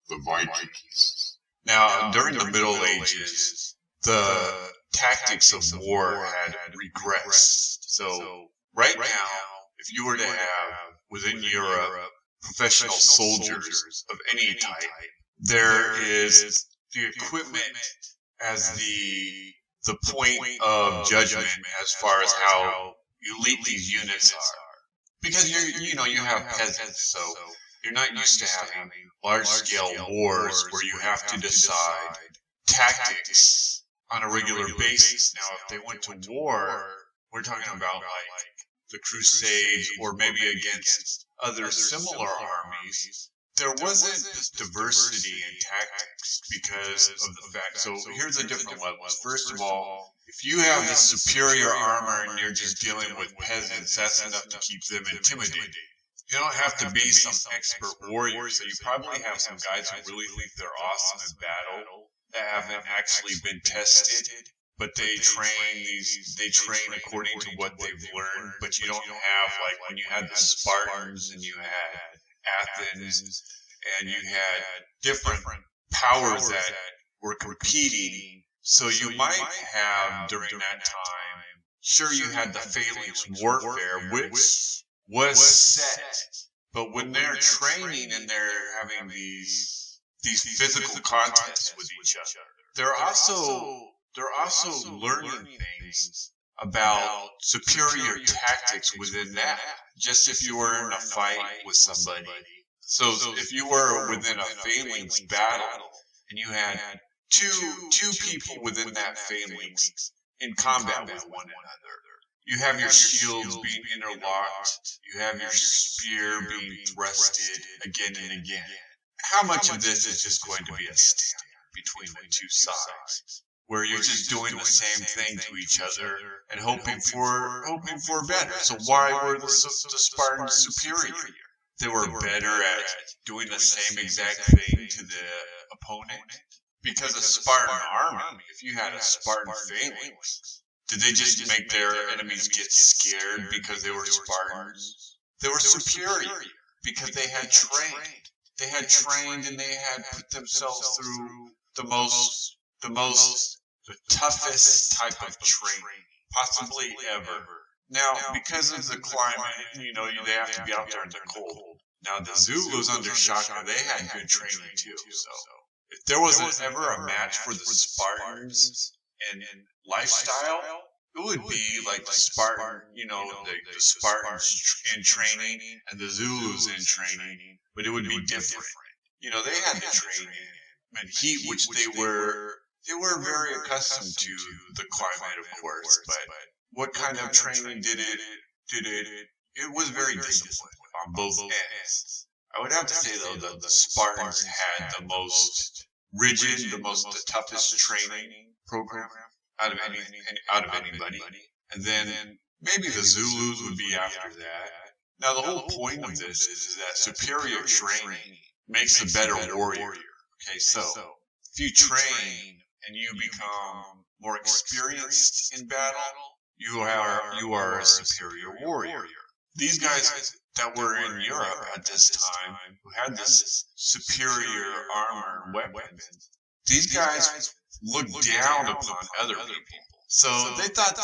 The Vikings. Now, during the Middle Ages, the tactics of war had regressed. So, right now, if you were to have within Europe professional soldiers of any type, there is the equipment as the point of judgment as far as how elite these units are. Because you have peasants, so you're not used to having large-scale wars where you have to decide tactics on a regular basis. Now, if they went to war, we're talking about like the Crusades or maybe against other similar armies. There wasn't this diversity in tactics because of the fact. So here's the different levels. First of all, if you have this superior armor and you're just dealing with peasants, that's enough to keep them intimidated. You don't have to be some expert warrior, so you probably have some guys who really think they're awesome in battle that haven't actually been tested, but they train according to what they've learned. But you don't have, like when you had the Spartans and you had Athens and you had different powers that were competing. So you might have during that time, sure, you had the phalanx warfare, which was set, but when they're training and they're having these physical contests with each other, they're also learning things about superior tactics within that. Just if you were in a fight with somebody, so if you were within a phalanx battle and you had two people within that phalanx in combat with one another. You have your shields being interlocked. You have your spear being thrusted again and again. How much of this is just going to be a standoff between the two sides, where you're just doing the same thing to each other and hoping for better? So why were the Spartans superior? They were better at doing the same exact thing to the opponent because a Spartan army. If you had a Spartan phalanx, did they just make their enemies get scared because they were Spartans? They were superior because they had trained. They had trained and they had put themselves through the toughest type of training possibly ever. Now, because of the climate, they have to be out there in the cold. Now, the Zulus under Shaka, they had good training too. So, if there was ever a match for the Spartans and lifestyle, it would be like the Spartan, the Spartans in training and the Zulus in training, but it would be different. They had the training and heat, which they were very accustomed to the climate, of course, but what kind of training did it was very disciplined on both ends. I would have to say, though, that the Spartans had the most rigid, the toughest training program out of anybody. And then maybe the Zulus would be after that. Now, the whole point of this is that superior training makes a better warrior. Okay, so if you train and you become more experienced in battle, you are a superior warrior. These guys that were in Europe at this time, who had this superior armor and weapons, these guys looked down upon other people. So they thought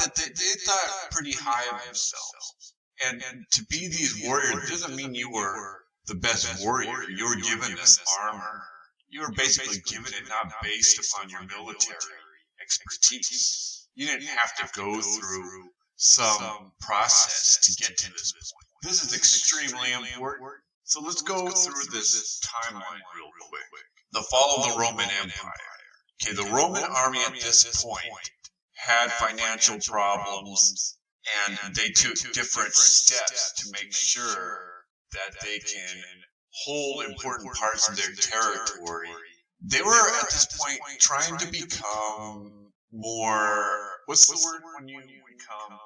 pretty high of themselves. And to be these warriors doesn't mean you were the best warrior. You were given this armor. You were basically given it not based upon your military expertise. You didn't have to go through some process to get to this point. This is extremely important. So let's go through this timeline real quick. The fall of the Roman Empire. Okay, the Roman army at this point had financial problems, and they took different steps to make sure that they can hold important parts of their territory They were at this point trying to become more, what's the word when you become,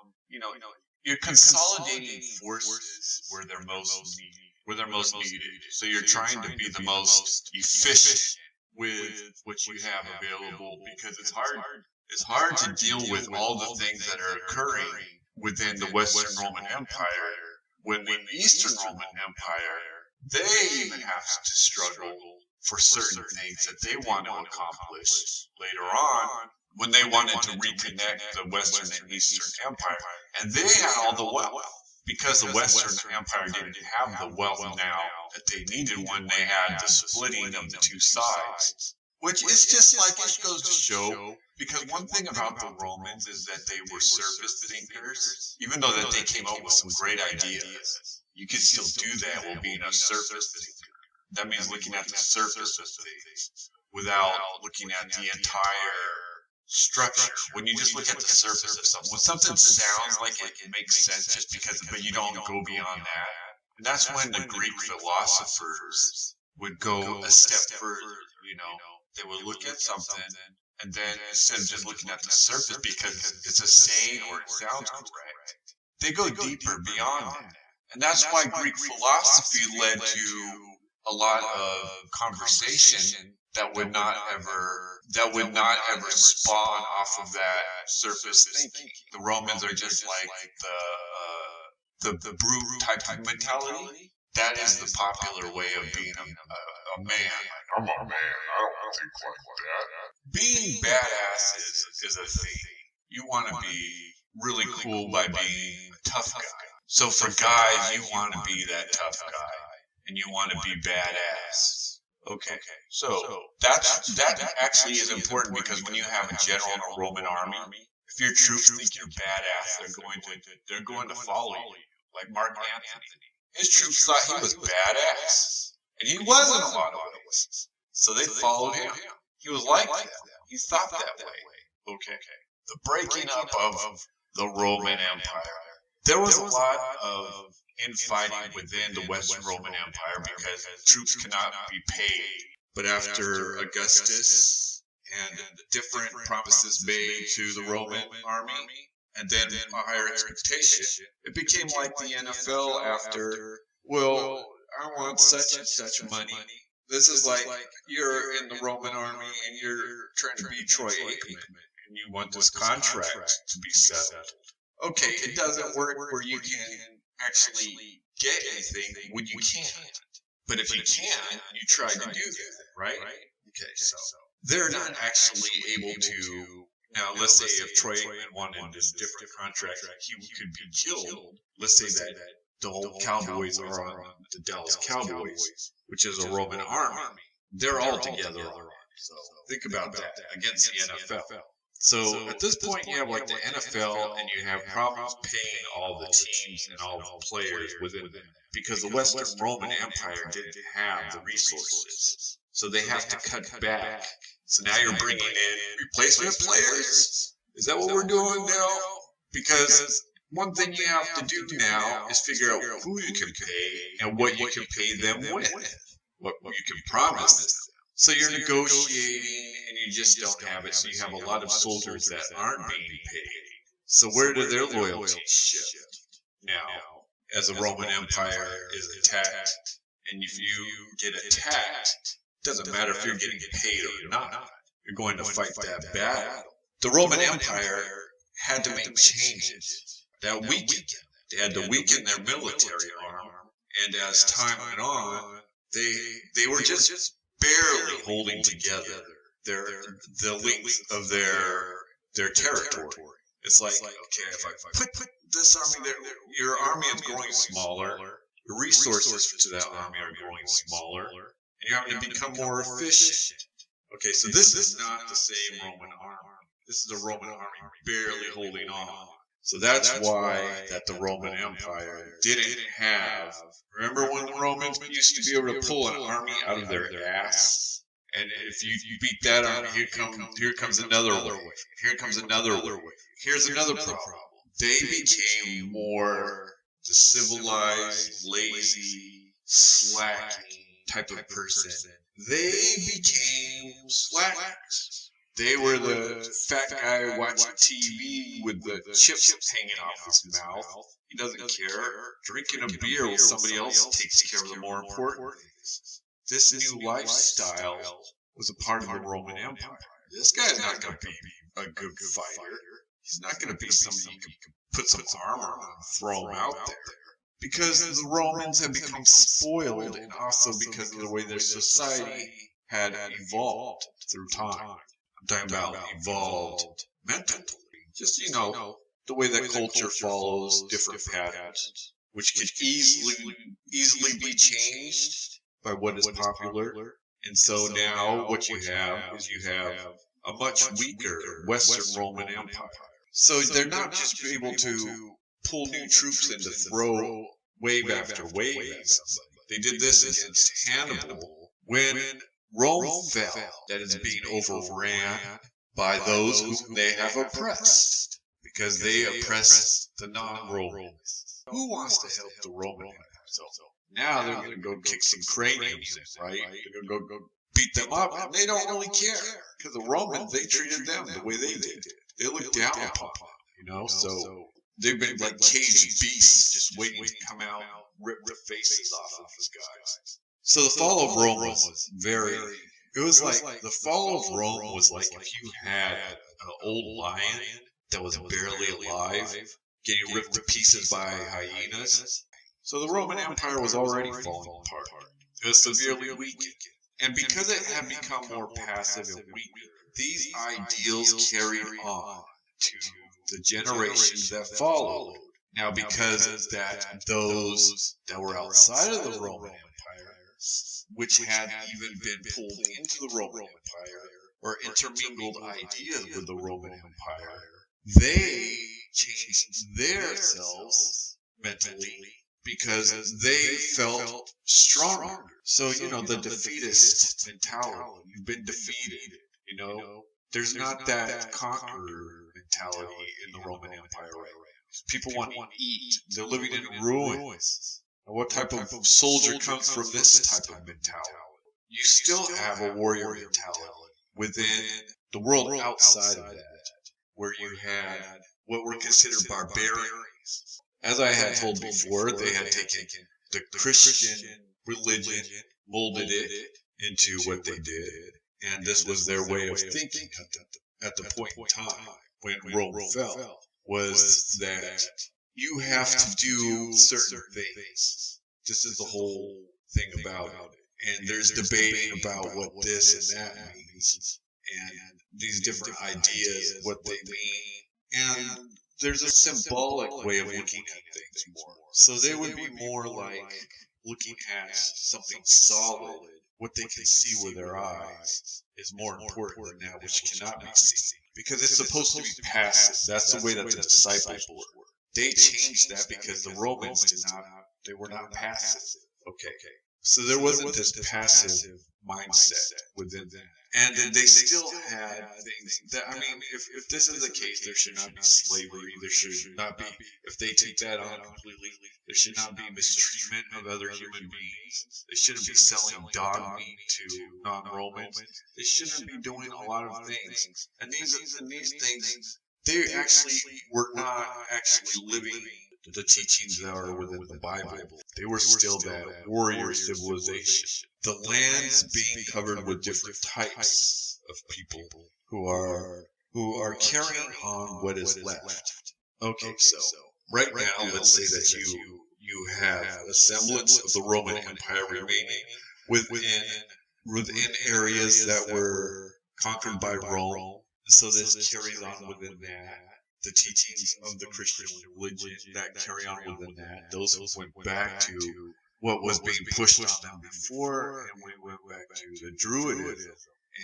you're consolidating forces where they're most needed. So you're trying to be the most efficient with what you have available, because it's hard to deal with all the things that are occurring within the Western Roman Empire, when the Eastern Roman Empire, they even have to struggle for certain things that they want to accomplish later on, when they wanted to reconnect the Western and Eastern Empire. And they had all the wealth, because the Western Empire didn't have the wealth now that they needed when they had the splitting of the two sides. Which is just like, it goes to show, because one thing about the Romans is that they were surface thinkers. Even though that they came up with some great ideas, you can still do that while being a surface thinker. That means looking at the surface of things without looking at the entire structure. When you just look at the surface of something, when something sounds like it makes sense just because, but you don't go beyond that. And that's when the Greek philosophers would go a step further. They would look at something, and then instead of just looking at the surface because it's a saying or it sounds correct, they go deeper beyond that. And that's why Greek philosophy led to a lot of conversation that would not ever spawn off of that surface thinking. The Romans are just like the brute type of mentality. That is the popular way of being a man. I'm a man. I don't think like that. Being badass is a thing. You want to be really cool by being a tough guy. So for guys, you want to be that tough guy, and you want to be badass. Okay, so that actually is important, because when you have a general in a Roman army, if your troops think you're badass, they're going to follow you. Like Mark Antony, his troops thought he was badass, and he was in a lot of ways. So they followed him. He was like that. He thought that way. Okay, the breaking up of the Roman Empire. There was a lot of infighting within the Western Roman Empire because troops cannot be paid. But after Augustus and different promises made to the Roman army, and then a higher expectation, it became like the NFL after, well, I want such and such money. This is like you're in the Roman army and you're trying to be Troy Aikman, and you want this contract to be settled. Okay, it doesn't work where you can actually get anything when you can't. But if you can, you try to do that, right? Okay, so they're not actually able to. Now, let's say if Troy Aikman wanted this different contract, he could be killed. Let's say that the whole Cowboys are on the Dallas Cowboys, which is a Roman army. They're all together. So think about that against the NFL. So at this point, you have like the NFL, and you have problems paying all the teams and all the players within them, because the Western Roman Empire didn't have the resources. So they have to cut back. So now you're bringing in replacement players? Is that what we're doing now? Because one thing you have to do now is figure out who you can pay and what you can pay them with, what you can promise them. So you're negotiating, and you just don't have it. So you have a lot of soldiers that aren't being paid. So where do their loyalties shift? Now, as the Roman Empire is attacked, and if you get attacked, it doesn't matter if you're getting paid or not. You're going to fight that battle. The Roman Empire had to make changes that weakened them. They had to weaken their military arm, and as time went on, they were just barely holding together the length of their territory. It's like, okay, if I put this army there, your army is growing smaller, your resources to that army are growing smaller, and you're having to become more efficient. Okay, so this is not the same Roman army. This is a Roman army barely holding on. So that's why that the Roman Empire didn't have. Remember when the Romans used to be able to pull an army out of their ass? And if you beat that army, here comes another wave. Here comes another wave. Here's another problem. They became more the civilized, lazy, slacking type of person they became slacks. They were the fat guy watching TV with the chips hanging off his mouth. He doesn't care. Drinking a beer while somebody else takes care of the more important things. This new lifestyle was a part of the Roman Empire. This guy's not going to be a good fighter. He's not going to be somebody you can put some armor on and throw him out there. Because the Romans had become spoiled, and also because of the way their society had evolved through time. I'm talking about evolved mentally. Just, the way that culture follows different patterns, which can easily be changed by what is popular. And so now what you have is a much weaker Western Roman Empire. So they're not just able to pull new troops in to throw wave after wave at somebody. They did this against Hannibal when Rome fell, that is being overran by those whom they have oppressed, because they oppressed the non-Romans. Who wants to help the Roman Empire? So now they're going to go kick some craniums in, right? They're going to go beat them up, and they don't really care, because the Romans, they treated them the way they did. They looked down upon them, so they've been like caged beasts just waiting to come out, rip the faces off of these guys. So the fall of Rome was the fall of Rome was like if you had an old lion that was barely alive, getting ripped to pieces by hyenas. So the Roman Empire was already falling apart. It was severely weakened. And because it had become more passive and weaker, these ideals carried on to the generations that followed. Now, because those that were outside of the Roman Empire, which had even been pulled into the Roman Empire, or intermingled ideas with the Roman Empire, they changed their selves mentally because they felt stronger. So, the defeatist mentality, you've been defeated, there's not that conqueror mentality in the Roman Empire right now. People want to eat. They're living in ruins. And what type of soldier comes from this type of mentality? You still have a warrior mentality within the world outside of that, where you had what were considered barbarians. As I had told before, they had taken the Christian religion, molded it into what they did, and this was their way of thinking at the point in time when Rome fell, was that you have to do certain things. This is the whole thing about it. And there's debating about what this and that means, and these different ideas, what they mean. And there's a symbolic way of looking at things more. So they would be more like looking at something solid. What they can see with their eyes is more important than that which cannot be seen. Because it's supposed to be passive. That's the way that the disciples were. They changed that because the Romans they were not passive. Okay. So there wasn't this passive mindset within them. And they still had things that, if this is the case, there should not be slavery. There should not be, if they take that on completely, there should not be mistreatment of other human beings. They shouldn't be selling dog meat to non-Romans. They shouldn't be doing a lot of things. And these things, they actually were not actually living the teachings that are within the Bible. They were still that warrior civilization. The land's being covered with different types of people who are carrying on what is left. Okay, so right now, let's say that you have a semblance of the Roman Empire remaining within areas that were conquered by Rome. So this carries on within that. The teachings of the Christian religion that carry on within that. Those who went back to what was being pushed on them before, and we went back to the Druidism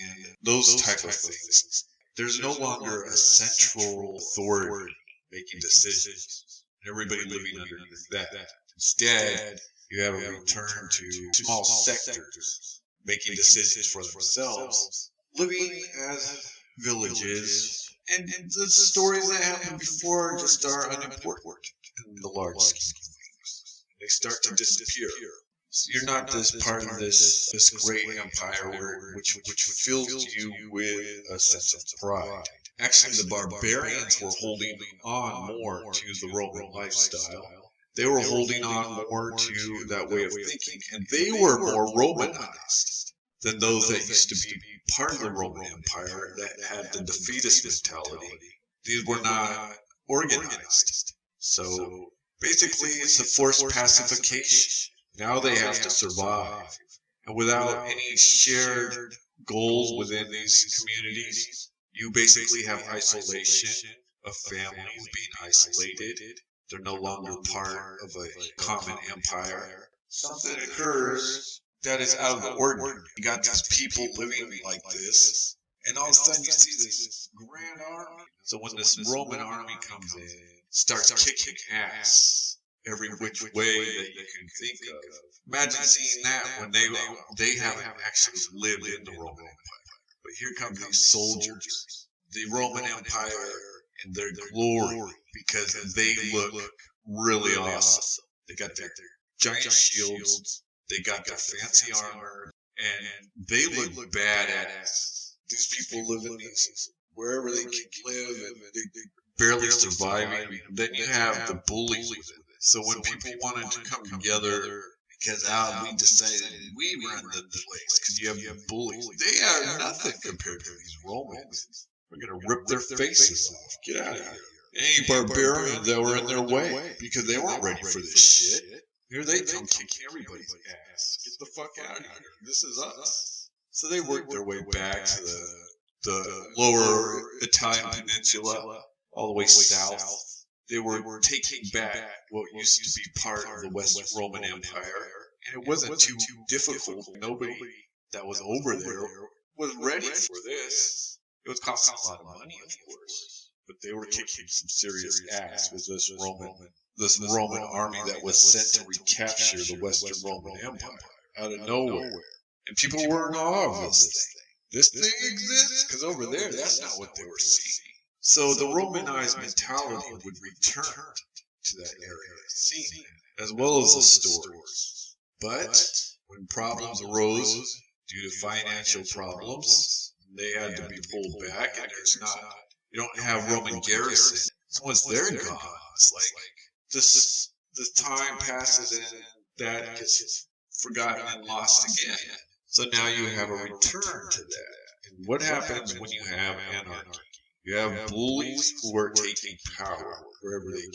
and those type of things. There's no longer a central authority making decisions. Everybody living underneath that. Instead, you have a return to small sectors making decisions for themselves, living as villages. And the stories that happened before just are unimportant in the large scheme of things. They start to disappear. So you're not this part of this great empire which fills you with a sense of pride. Actually, the barbarians were holding on more to the Roman lifestyle. They were holding on more to that way of thinking, and they were more Romanized than those that used to be part of the Roman Empire that had the defeatist mentality. These were not organized. So basically, it's a forced pacification. Now they have to survive. And without any shared goals within these communities, you basically have isolation of families being isolated. They're no longer part of a common empire. Something occurs that is out of the ordinary. You got these people living like this, and all of a sudden you see this grand army. So when this Roman army comes in, starts kicking ass every which way that you can think of. Imagine seeing that when they haven't actually lived in the Roman Empire. But here come these soldiers, the Roman Empire in their glory, because they look really awesome. They got their giant shields, they got their fancy armor, and they look badass. These people live in these wherever they can live, and they barely surviving. Then you have the bullies with it. So when people wanted to come together because we decided we run the place, because you have the bullies, they are nothing compared to these Romans. We're gonna rip their faces off. Get out of here. Any barbarians that were in their way, because they weren't ready for this shit. Here they come kicking everybody's ass. Get the fuck out of here. This is us. So they worked their way back to the lower Italian peninsula, all the way south. They were taking back what used to be part of the West Roman Empire, and it wasn't too difficult. Nobody that was over there was ready for this. It was costing a lot of money, of course, but they were kicking some serious ass with this Roman army that was sent to recapture the Western Roman Empire out of nowhere. And people were in awe of this thing. This thing exists? Because over there, that's not what they were seeing. So the Romanized mentality would return to that area, seeing that, as well as the stories. But when problems arose due to financial problems, they had to be pulled back, and you don't have Roman garrison. So once they're gone, it's like this time passes and that gets forgotten and lost again. So now you have a return to that. And what happens when you have anarchy? You have bullies who are taking power wherever they can.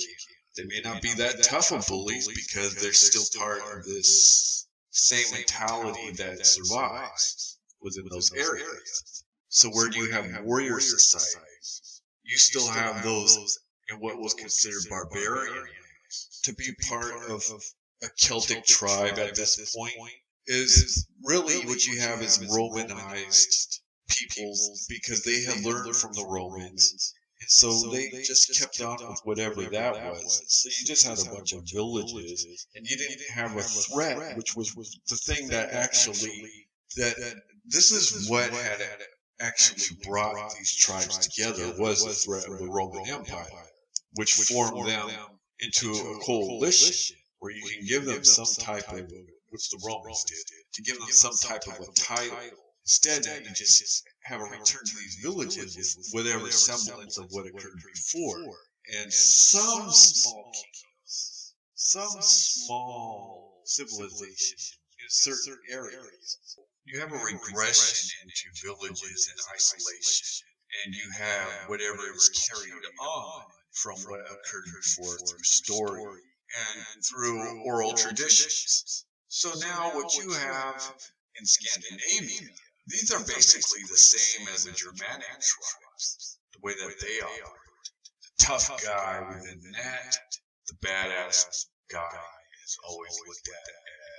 They may not be that tough of bullies because they're still part of this same mentality that survives within those areas. So where do you have warrior societies? You still have those in what was considered barbarian to be part of a Celtic tribe at this point. Is really what you have is Romanized peoples, because they had learned from the Romans, and so they just kept on with whatever that was. So you just had a bunch of villages, and you didn't have a threat, which was the thing that this is what had actually brought these tribes together, was the threat of the Roman Empire, which formed them into a coalition where you can give them some type of, which the Romans did, to give them some type of a title. Instead, you just have a return to these villages with whatever semblance of what occurred before. And some small kingdoms, some small civilization in certain areas. You have a regression into villages and isolation, and you have whatever is carried on from what occurred before through story and through oral traditions. So now what you have in Scandinavia, these are basically the same as the Germanic tribes, the way that they operate. The tough guy within that, the badass guy, is always looked at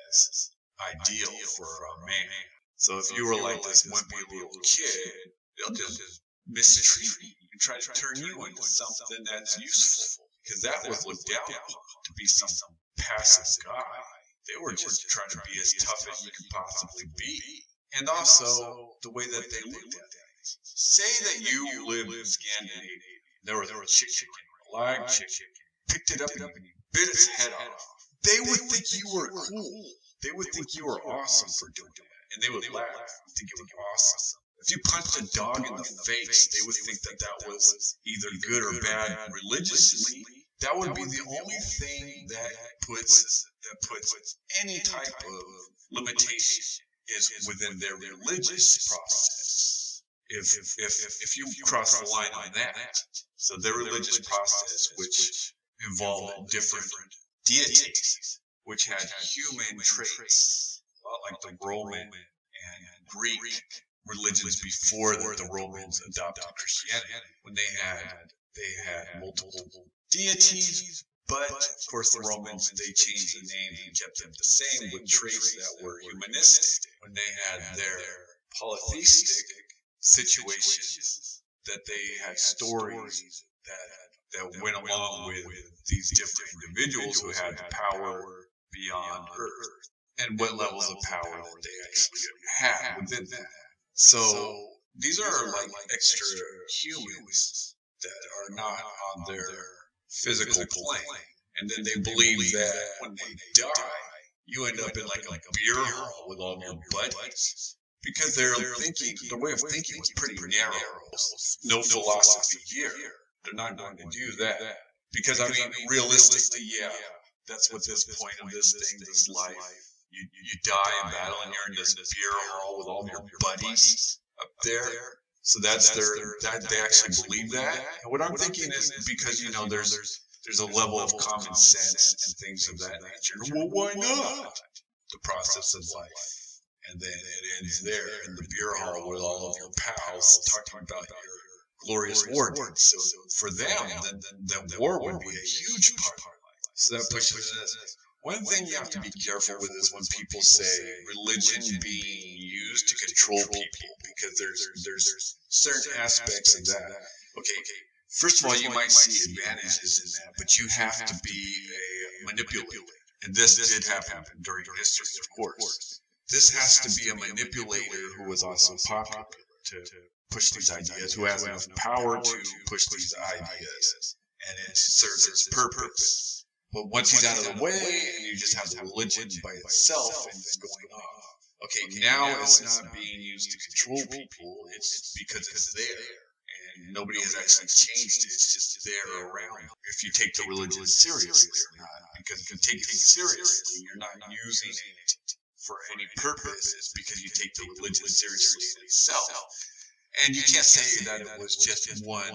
as ideal for a man. So if you were like this wimpy little kid, they'll just mistreat you and try to turn you into something that's useful, because that was looked down upon, to be some passive guy. They were just trying to be as tough as you could possibly be. And also, the way that they looked at things. Say that you lived in Scandinavia. There was a chicken, a live chicken, picked it up and bit its head off. They would think you were cool, they would think you were awesome for doing that. And they would laugh and think it was awesome. If you punched a dog in the face, they would think that that was either good or bad religiously. That would be the only thing that puts any type of limitation is within their religious process. If you cross the line on that, so their religious process, which involved different deities, which had human traits, a lot like the Roman and Greek religions before the Romans adopted Christianity, when they had multiple deities, but of course the Romans, they changed the names and kept them the same with traits that were humanistic. When they had their polytheistic situations, that they had stories that went along with these different individuals who had power beyond Earth, and what levels of power that they actually had within that. So these are like extra humans that are not on their physical plane. And then they believe that when they die, you end up in like a beer hall with all your buddies. Because their way of thinking was pretty narrow. No philosophy here. They're not going to do that. Because, I mean, realistically, yeah, that's what this point of this thing, this life. You die in battle and you're in this beer hall with all your buddies up there. So that's they actually believe that. And what I'm thinking is because, you know, there's a level of common sense and things of that nature. Well, why not? The process of life. And then it ends there in the beer hall with all of your pals talking about your glorious war deeds. So for them, then war would be a huge part of life. So that pushes this. One thing you have to be careful with is when people say religion being used to control people, because there's certain aspects of that. Okay, first of all, you might see advantages in that, but you have to be a manipulator. And this did happen during history, of course. This has to be a manipulator who was also popular to push these ideas, who has enough power to push these ideas, and it serves its purpose. But once he's out of the way, and you just have the religion by itself, and it's going off. Okay, now it's not being used to control people, it's because it's there. And nobody has actually changed it, it's just there around. If you take the religion seriously or not. Because if you take it seriously, you're not using it for any purpose, it's because you take the religion seriously in itself. And you can't say that it was just one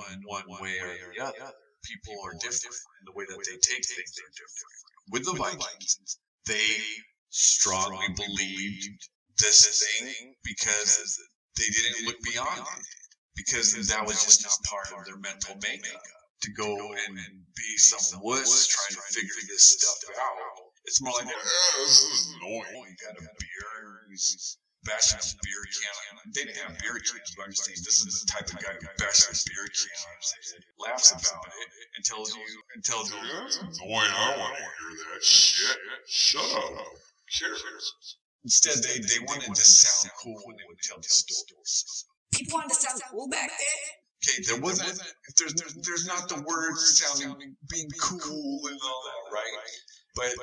way or the other. People are different, and the way that they take things are different. With the Vikings, they strongly believed this thing because they didn't look beyond it. Because that was just not part of their mental makeup. To go and be some wuss trying to figure this stuff out. It's more like, this is annoying. You got a beer, he's bashing a beer can. They didn't have beer cans, but I'm just saying this is the type of guy who bashes a beer can, laughs about it, and tells you, That's annoying. I don't want to hear that shit. Shut up. Who cares? Instead, they wanted to sound cool when they would tell the stories. People wanted to sound cool back then. Okay, there wasn't. There's not the word sounding being cool and all that, right? But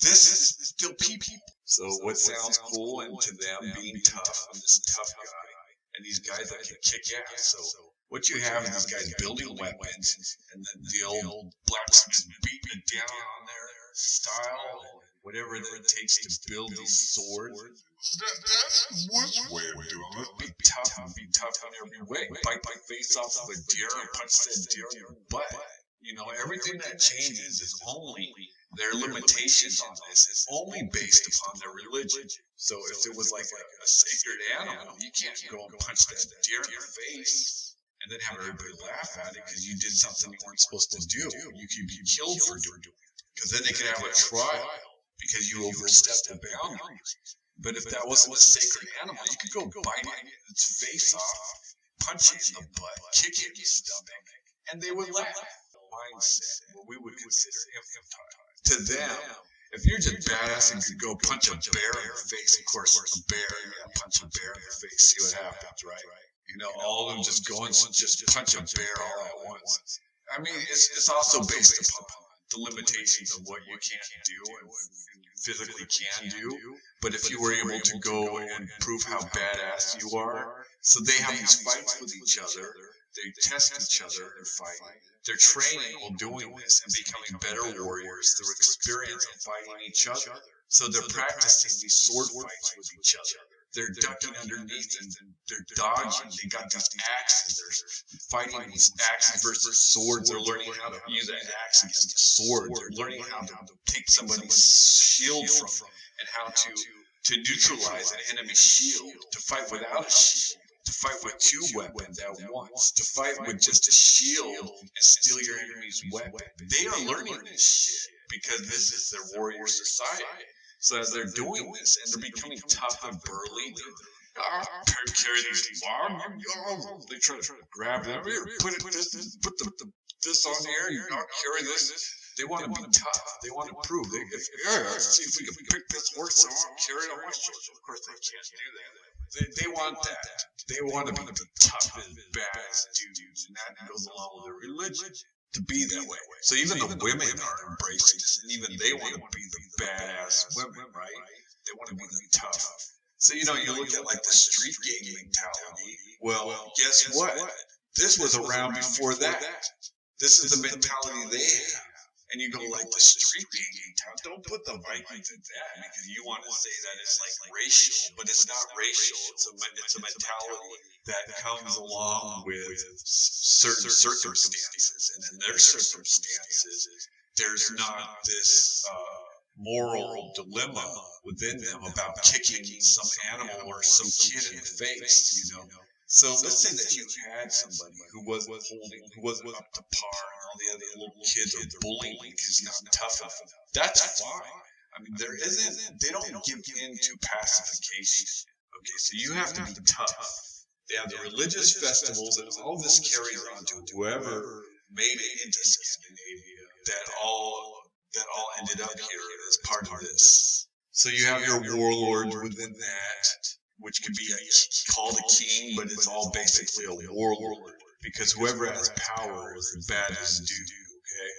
this is still people. So what sounds cool, and to them being tough, I'm this tough guy, and these guys that can kick ass. So what you have is these guys building weapons, and then the old blacksmiths beating it down on their style, and whatever that it takes to build these swords. That's one way of doing it. Be tough in every way. Bite the face off of a deer and punch that deer in the butt. You know, everything that changes is only their limitations on this is only based upon their religion. So if it was like a sacred animal, you can't go and punch that deer in the face and then have everybody laugh at it because you did something you weren't supposed to do. You could be killed for doing it. Because then they could have a trial because you overstepped the boundaries. But if that wasn't a sacred animal, you could go bite its face off, punch it in the butt, kick it in the stomach, and they would laugh. Mindset, what we would consider infantile. To them, if you're just badass and could go punch a bear in the face, of course, a bear, punch a bear in the face, see what happens, right? You know, all of them just going, just punch a bear all at once. I mean, it's also based upon the limitations of what you can't do and physically can do. But if you were able to go and prove how badass you are, so they have these fights with each other. They test each other and fight. They're training while doing this and becoming better warriors through experience of fighting each other. So they're practicing these sword fights with each other. They're ducking underneath and they're dodging. They got these axes. They're fighting these axes versus swords. They're learning how to use an axe against a sword. They're learning how to take somebody's shield from them and how to neutralize an enemy shield, to fight without a shield, to fight with two weapons at once, to fight with just a shield and steal your enemy's weapon. They are learning this shit because this is their warrior society. So as they're doing this and they're becoming tough and burly, they carry these logs. They try to grab them. Put this on here. You carry this. They want to be tough. They want to prove. Let's see if we can pick this horse up and carry it on my shoulder. Of course, they can't do that. They want that. They want to be the toughest, badass dudes, and that goes along with their religion. To be that way. So even the women are embracing this, and even they want to be the badass women, right? They want to be the tough. So, you look at like the street gang mentality. Well, guess what? This was around before that. This is the mentality they have. And you go like the street gang mentality. Don't put the Vikings in that because you want to say that it's like racial, but it's not racial. It's a mentality that comes along with certain circumstances, and in their circumstances, there's not this moral dilemma within them about kicking some animal or some kid in the face, So let's say that you had somebody who wasn't up to par, and all the other little kids are bullying because he's not tough enough. That's fine. I mean, they don't give in to pacification. Okay, so you have to be tough. They have the religious festivals, and all this carries on to whoever made it into Scandinavia that all ended up here as part of this. So you have your warlords within that, which could be called a king, but it's all basically a warlord, because whoever has power is the baddest dude, okay?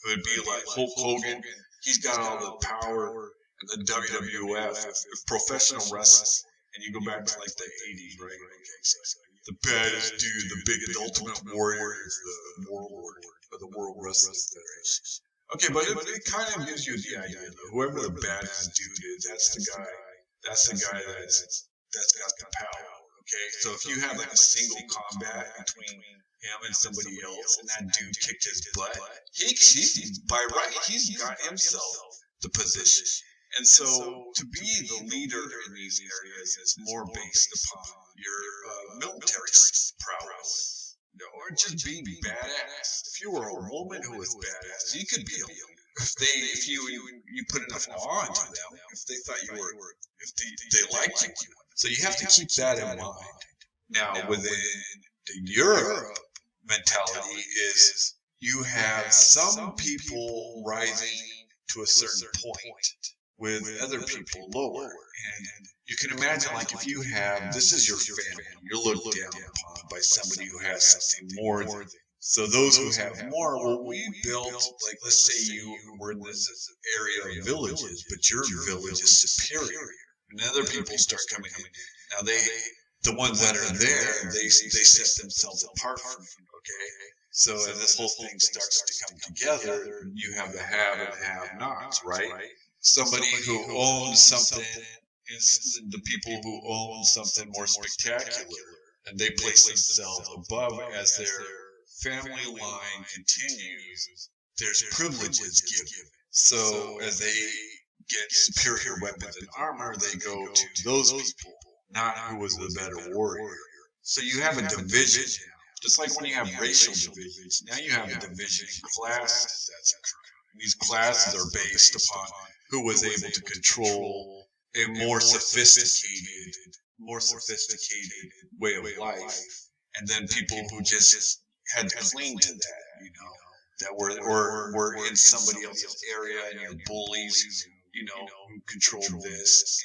It would be like Hulk Hogan. He's got all the power in the WWF, if professional wrestling. And you go back to like the 80s, right? Okay, so the baddest dude, the big ultimate warrior is the warlord of the World Wrestling Federation. Okay, but it kind of gives you the idea, though. Whoever the baddest dude is, that's the guy that's got the power. Okay, so if you have like a single combat between him and somebody else, and that dude kicked his butt, he's by right, he's got himself the position. And so, to be the leader in these areas is more based upon your military prowess, or just being badass. If you were a woman who was badass, you could be a leader. If you put enough awe into them, if they thought you were, if they liked you. So you have to keep that in mind. Now, within the Europe mentality is you have some people rising to a certain point, with other people lower. And you can imagine, like, if you have, this is your family, you're looked down upon by somebody who has something more than. So those who have more, well, we built, like, let's say you were in this area of villages, but your village is superior. And other people start coming in. Now the ones that are there, they set themselves apart from you, okay? So as this whole thing starts to come together, you have the have and the have-nots, right? Somebody who owns something is the people who own something more spectacular, and they place themselves above as their family line continues. There's privileges given. So as they get superior weapons and armor, they go to those people, not who was the better warrior. So you have a division now. Just like when you have racial divisions, now you have a division in classes that's occurring. These classes are based upon who was able to control a more sophisticated way of life, and then people who just had to cling to that, that were in somebody else's area, and you have bullies, who controlled this.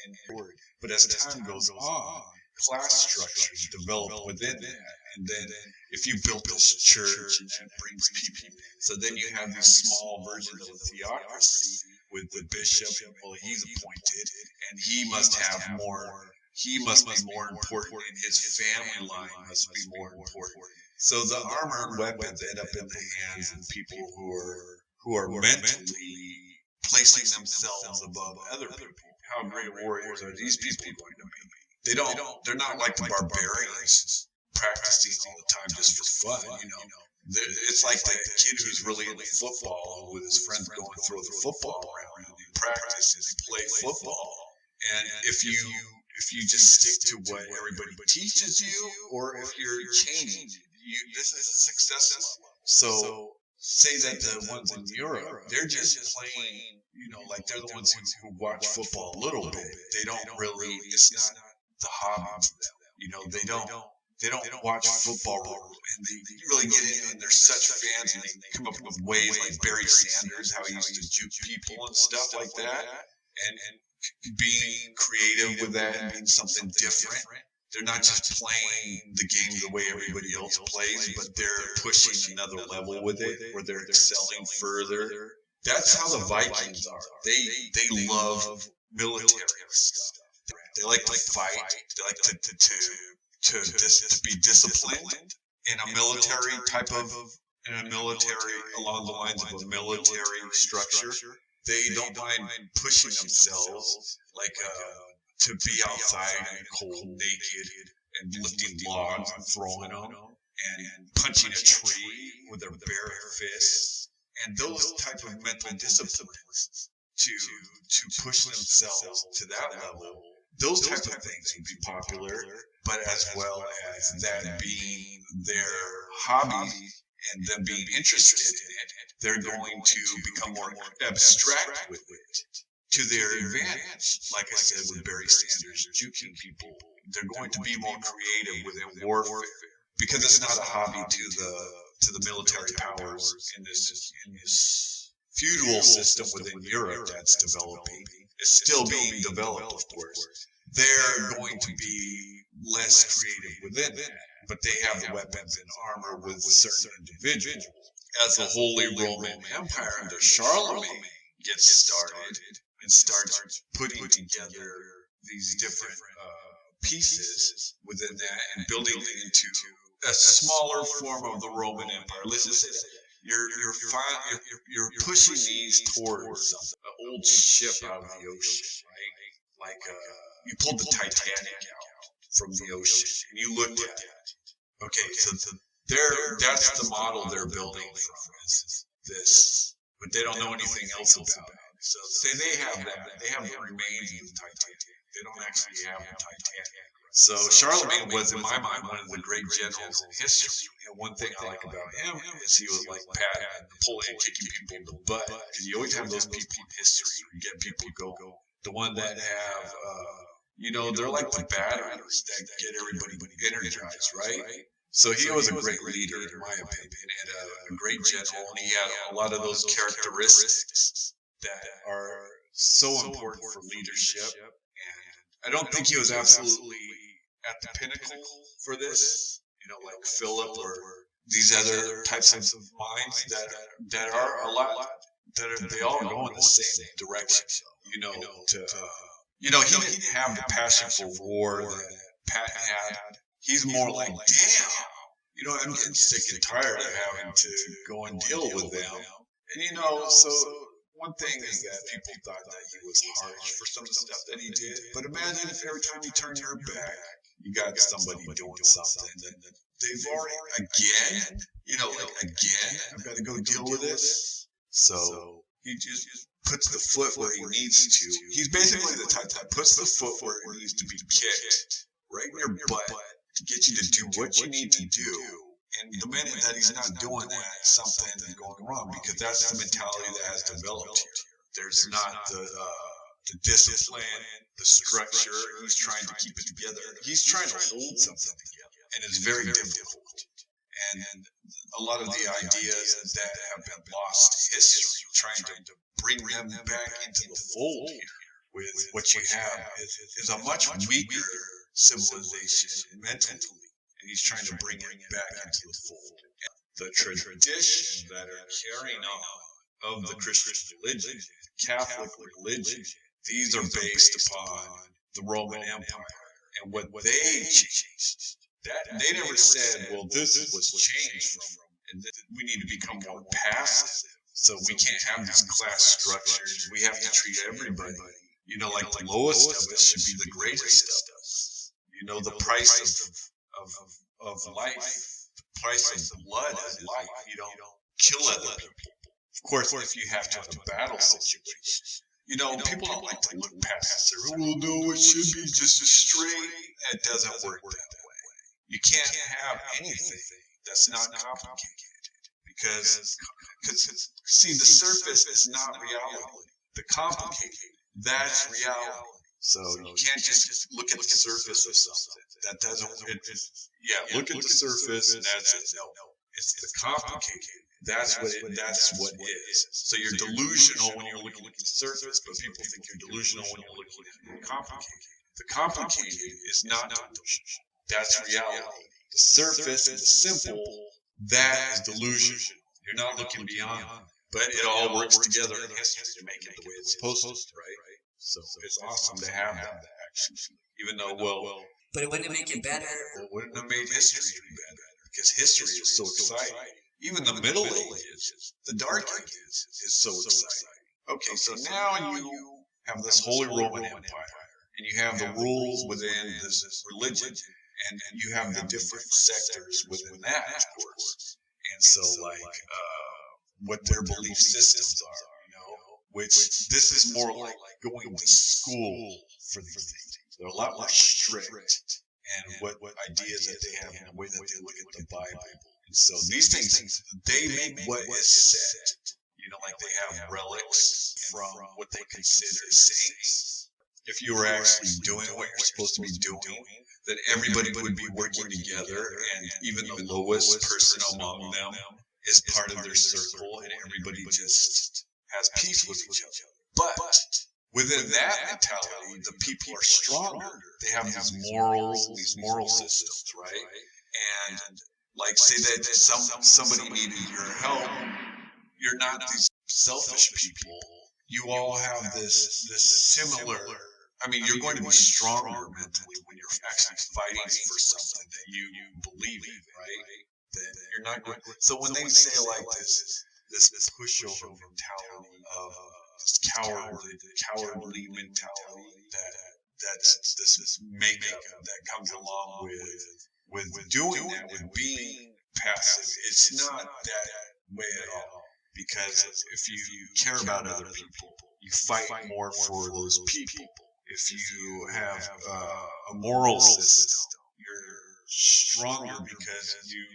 But as time goes on, class structures develop within that, And then if you built this church and that brings people, so then you have these small versions of a theocracy with the bishop. Well, he's appointed, and he must have more. He must be more important, and his family line must be more important. So the armor and weapons end up in the hands of people who are mentally placing themselves above other people. How great warriors are these people going to be? They're not like the barbarians practicing all the time just for fun, you know. It's like the kid who's really into football with his friends go and throw the football around and they practice and they play football. And if you just stick to what everybody teaches you, or if you're changing, this is a success level. So say that the ones in Europe, they're just playing, you know, like they're the ones who watch football a little bit. They don't really, it's not the hobby for them. You know, they don't watch football and they really get in and they're such fans and they come up with ways like Barry Sanders, how he used to juke people and stuff like that. And being creative with that and being something different. They're not just playing the game the way everybody else plays, but they're pushing another level with it, where they're excelling further. That's how the Vikings are. They love military stuff. They like to fight. They like to be disciplined in a military along the lines of a military structure. They don't mind pushing themselves, like to be outside in the cold, naked, and lifting logs and throwing them, and punching a tree with their bare fists, and those type of mental disciplines to push themselves to that level. Those type of things would be popular, but as well as that being their hobby and them being interested in it, they're going to become more abstract with it to their advantage. Like I said with Barry Sanders, juking people, they're going to be more creative within warfare because it's not a hobby to the military powers in this feudal system within Europe that's developing. It's still being developed, of course. They're going to be less creative within that, but they have the weapons and armor with certain individuals. As the Holy Roman Empire under Charlemagne gets started and starts putting together these different pieces within that and building it into a smaller form of the Roman Empire. Listen to that. You're pushing these towards an old ship out of the ocean, right? Like you pulled the Titanic out from the ocean and you looked at it. Okay, so that's the model they're building from is this, but they don't know anything else about it. So say they have that, they have the remains of the Titanic. They don't actually have the Titanic. So Charlemagne was, in my mind, one of the great generals in history. And one thing I like about him is he was like Pat Napoleon, kicking people in the butt. Because you always have those people in history who get people going. The one that have, they're like the batteries that get everybody energized, right? So he was a great leader, in my opinion, and a great general. And he had a lot of those characteristics that are so important for leadership. And I don't think he was absolutely at the pinnacle for this, like Philip or these other types of minds that are a lot, they all go in the same direction, he didn't have the passion for war that Pat had. He's more like, damn, I'm getting sick and tired of having to go and deal with them. And, so one thing is that people thought that he was harsh for some of the stuff that he did. But imagine if every time you turn your back, you got somebody doing something that they've already, again, I've got to go deal with this. So he just puts the foot where he needs to. He's basically the type that puts the foot where it needs to be kicked, right in your butt, to get you to do what you need to do. And the minute that he's not doing that, something is going wrong, because that's the mentality that has developed here. There's not the discipline, the structure. He's trying to keep it together. He's trying to hold something together, and it's very difficult. And a lot of the ideas that have been lost to history, trying to bring them back into the fold here with what you have is a much weaker civilization mentally. and he's trying to bring it back into the fold. And the traditions that are carrying on of the Christian religion, Catholic religion, these are based upon the Roman Empire and what they changed. That they never said, well, this was changed from, and we need to become more passive. So we can't have these class structures. We have to treat everybody, like the lowest of us should be the greatest of us. The price of life, the price of blood is life. You don't kill other people. Of course, if you have to have a battle situation. People don't like to look past this. Well, no, it should be just straight. It doesn't work that way. You can't have anything that's not complicated because see, the surface is not reality. The complicated, that's reality. So you can't just look at the surface of something. That doesn't. Look at the surface and that's it. No, it's the complicated. That's what is. So you're delusional when you're looking at the surface, but people think you're delusional when you're looking at the complicated. The complicated is not delusion. That's reality. The surface and the simple, that is delusion. You're not looking beyond it. But it all works together in history to make it the way it's supposed to, right? So it's awesome to have that, actually. Even though, but it wouldn't make it better. It wouldn't have made history better because history is so exciting. Even the Middle Ages, the Dark Ages is so exciting. Okay, so now you have this Holy Roman Empire, and you have the rules within this religion, and you have the different sectors within that, of course. And so, what their belief systems are, which this is more like going to school for these things. They're a lot more strict, and what ideas that they have and the way that they look at the Bible. So these things, they make what is said. Like they have relics from what they consider saints. If you were actually doing what you're supposed to be doing, then everybody would be working together, and even the lowest person among them is part of their circle, and everybody just has peace with each other. But within that mentality, the people are stronger. They have these morals, these moral systems, right? And like, say that somebody needed your help, you're not these selfish people. You all have this similar. I mean, you're going to be stronger mentally when you're actually fighting for something that you believe in, right? That you're not going. So when they say like this pushover mentality of this cowardly mentality that's this makeup that comes along with doing that, with being passive, it's not that way at all. Because if you care about other people, you fight more for those people. If you have a moral system, you're stronger because you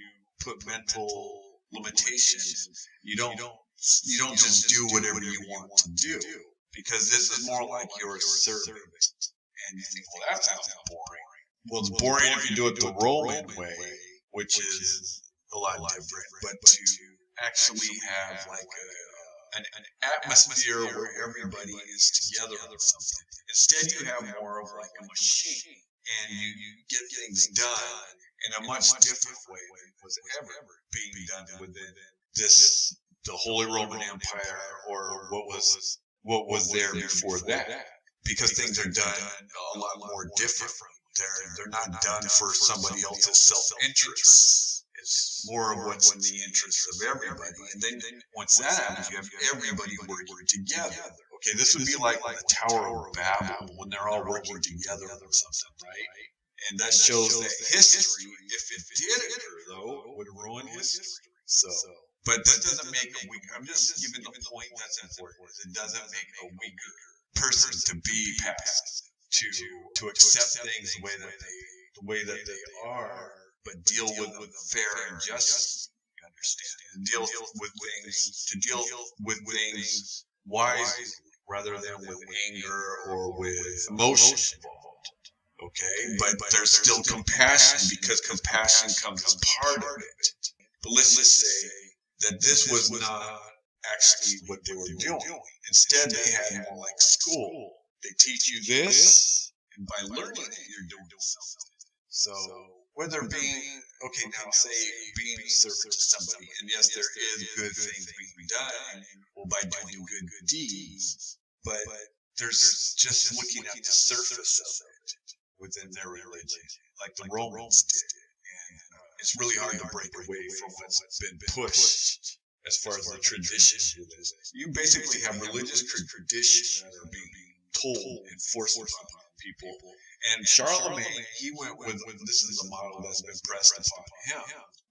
put mental limitations. You don't just do whatever you want to do, because this is more like you're a servant. And you think, well, that sounds boring. Well, it's boring if you do it the Roman way, which is a lot different. But to actually have like an atmosphere where everybody is together on something. Instead, you have more of like a machine, and you get things done in a much different way than was ever being done within the Holy Roman Empire, or what was there before that. Because things are done a lot more different. They're not done for somebody else's self-interest. It's more of what's in the interest of everybody. And then once that happens, you have everybody working together. Okay, this would be like the Tower of Babel when they're all working together on something, right? And that shows that history, if it did occur, though, would ruin history. So, but that doesn't make a weak. I'm just giving the point that's important. It doesn't make a weaker person to be passive, to accept things the way that they are, but deal with them fair and just. Understand, and deal with things wisely rather than with anger or with emotion involved. Okay, but there's still compassion, because compassion comes as part of it. But let's just say that this was not actually what they were doing. Instead, they had more like school. They teach you this, and by learning it, you're doing something. So whether being, okay, now say being a servant to somebody, and yes, there is good things being done, well, by doing good deeds, but there's just looking at the surface of it within their religion, like the Romans did. And it's really hard to break away from what's been pushed as far as the tradition is. You basically have religious traditions that are being told and forced upon people. And Charlemagne, he went with this is a model that's been pressed upon him.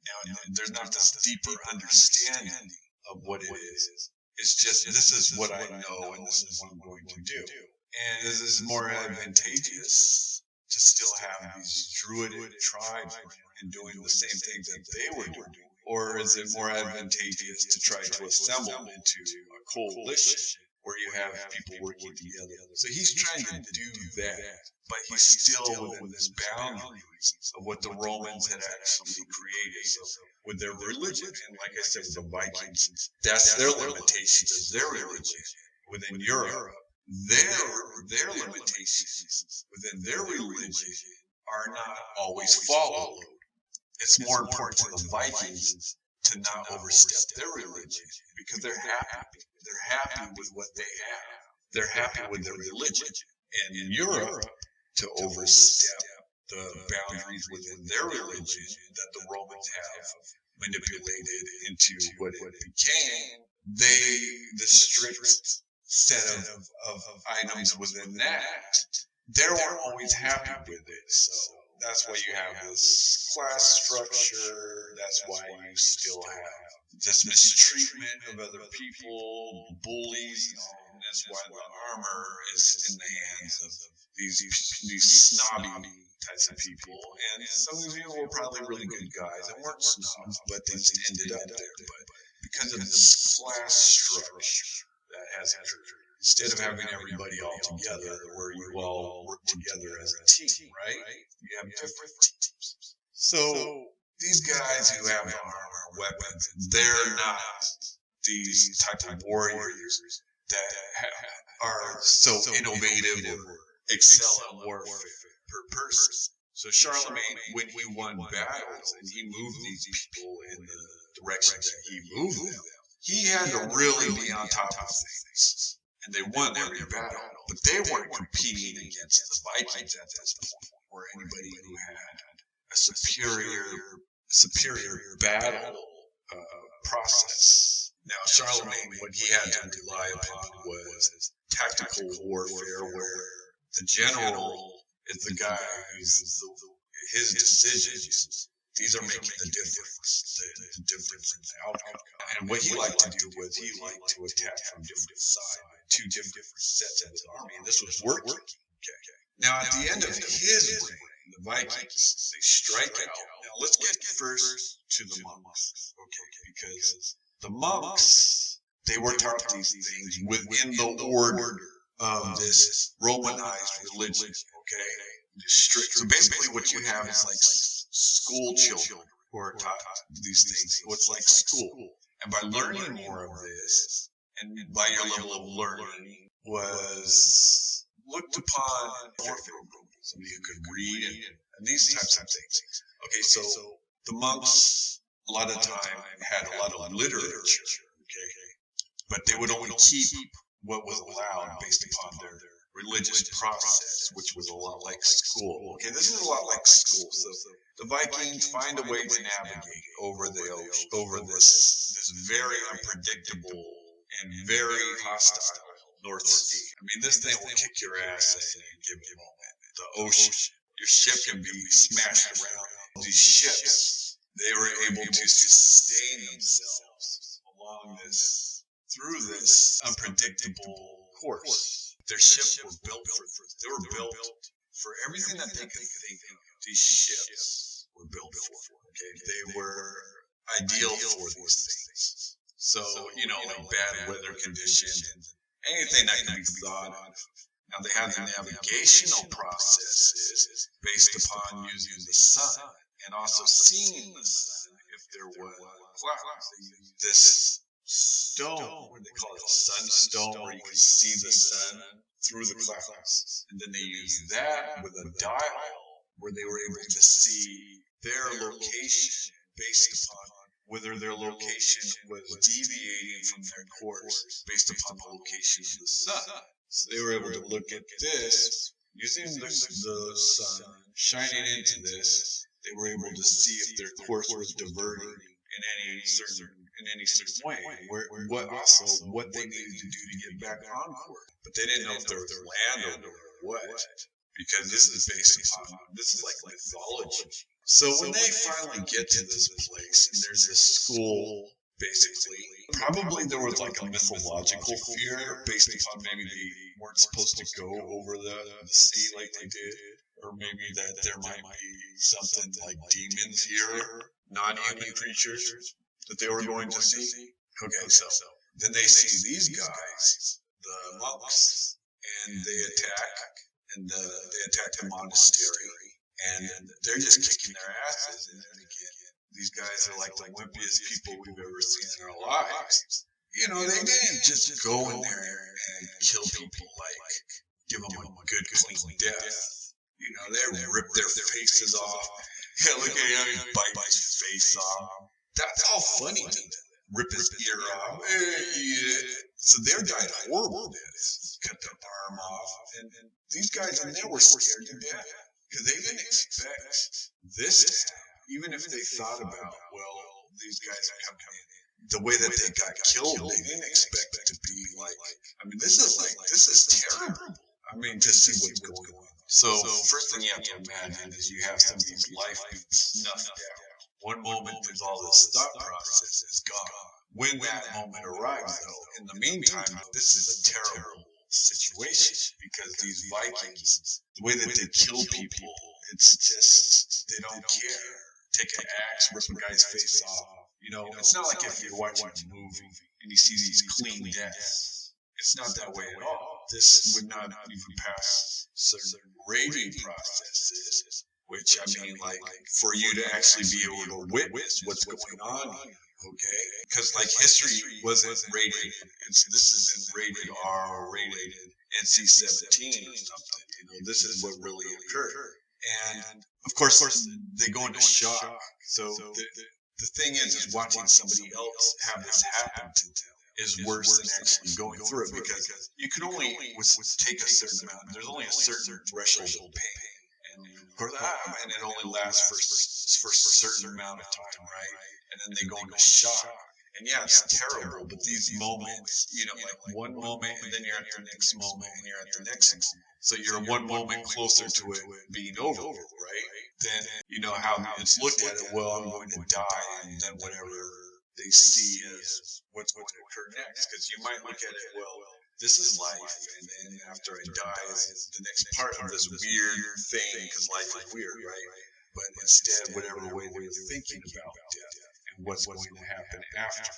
Now, there's not this deeper understanding of what it is. It's just, this is what I know and this is what I'm going to do. And is this more advantageous to still have these druidic tribes and doing the same things that they were doing? Or is it more advantageous to try to assemble into a coalition where you have people working together? So he's trying to do that, but he's still within this boundaries of what the Romans had actually created. So with their religion, and like I said, with the Vikings, that's their limitations of their religion. Within Europe, their limitations within their religion are not always followed. It's more important to the Vikings to not overstep their religion because they're happy. They're happy with what they have. They're happy with their religion. And in Europe, to overstep the boundaries within their religion that the Romans have manipulated into what it became, the strict set of items within that, they weren't always happy with it. So that's why you have this class structure. That's why you still have this mistreatment of other people, bullies, and that's why the armor is in the hands of these snobby types of people. And some of these people were probably really good guys and weren't snobs, but they just ended up there. But because of this class structure that has occurred, instead of having everybody all together, where you all work together as a team, right? You have different teams. So these guys who have armor, weapons, they're not these type of warriors that are so innovative or excel at warfare per person. So Charlemagne, when he won battles and he moved these people in the direction that he moved them, he had to really be on top of things. And they won every battle, but they weren't competing against the Vikings at this point, or anybody who had a superior battle process. Now, Charlemagne, what he had to rely upon was tactical warfare, where the general is the guy who's his decisions. These are making the difference, the difference in the outcome. And what he liked to do was he liked to attack from different sides, two different sets of his army, and this was working. Okay. Now, at the end of his reign, the Vikings, they strike out. Now, let's get first to the monks, okay? Because the monks, they were taught these things within the order of this Romanized religion, okay? So basically what you have is like school children who are taught these things. So it's like school. And by learning more of this, and by your level of learning, was looked upon warfare, somebody who could read and these types of things. Okay, so the monks a lot of time had a lot of literature, okay, but they would only keep what was allowed based upon their religious process, which was a lot like school. Okay, this is a lot like school. So the Vikings find a way to navigate over the ocean, over this very unpredictable and very hostile North Sea. I mean, this thing will kick your ass in any given moment. The ocean, your ship can be smashed around. These ships, they were able to sustain themselves along this, through this unpredictable course. Their ships were built for everything that they could think of. These ships were built for. Okay, they were ideal for these things. So, you know, like bad weather conditions, anything that can be thought of. Now, they had the navigational processes based upon using the sun and also seeing the sun if there was clouds. They used this stone, what do they call it, sunstone, where you can see the sun through the clouds. And then they used that with a dial where they were able to see their location based upon whether their location was deviating from their course based upon the location of the sun. So they were able to look at this using the sun shining into this. They were able to see if their course was diverting in any certain way. What they needed to do to get back on course. But they didn't know if there was land over there or what. Because this is like mythology. So when they finally get to this place, and there's this school, basically, probably there was like a mythological fear based upon maybe they weren't supposed to go over the sea like they did, or maybe that there might be something like demons here, non-human creatures that they were going to see. Okay, so then they see these guys, the monks, and they attack. And they attack the monastery, and they're just kicking their asses. And again, these guys are like the wimpiest people we've ever seen in our lives. You know, they didn't just go in there and kill people, like give them a good clean death. You know, they rip their faces off. Yeah, look at him, he bites his face off. That's all funny to them. Rip his ear off. So they died horrible deaths. Cut their arm off. And these guys in there were scared to death. Because they didn't expect this to happen. Even if they thought about, well, these guys are coming in. The way that they got killed, they didn't expect it to be like, I mean, this is terrible. I mean, to see what's going on. So, first thing you have to imagine is you have somebody's life being snuffed out. One moment, there's all this thought process is gone. When that moment arrives, though, in the meantime, this is a terrible situation because these Vikings, the way that they kill people, it's just, they don't care. Take an axe, rip a guy's face off. You know, it's not like if you're watching a movie and you see these clean deaths. It's not that way at all. This would not even pass certain rating processes. Which, I mean, like, for you to actually be able to witness what's going on here, okay? Because, like, history wasn't rated, this isn't rated R or rated NC-17 or something, you know, this is what really occurred. And, of course, they go into shock. So, the thing is watching somebody else have this happen to them is worse than actually going through it, because you can only take a certain amount, there's only a certain threshold of pain. And it only lasts for a certain amount of time, right? And then they go into shock. And yeah, it's terrible, but these moments, you know, like one moment, and then you're at the next moment, and you're at the next moment. So you're one moment closer to it being over, right? Then, you know, how it's looked at it, well, I'm going to die, and then whatever they see is what's going to occur next. Because you might look at it, well, this is life, and then after I die is the next part of this weird thing, because life is weird, right? But instead, whatever way they were thinking about death and what's going to happen after.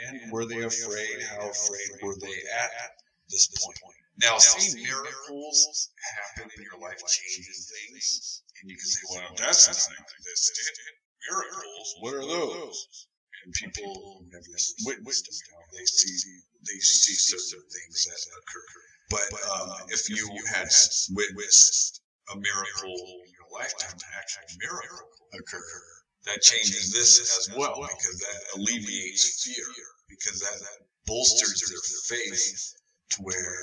And were they afraid? How afraid were they at this point? Now, seeing miracles happen in your life changes things, and you can say, well, that's not existed. Miracles, what are those? And people who never witnessed them, they see certain things that occur. But if you had witnessed a miracle in your lifetime, an actual miracle occur, that changes this as well, because that alleviates fear, because that bolsters their faith to where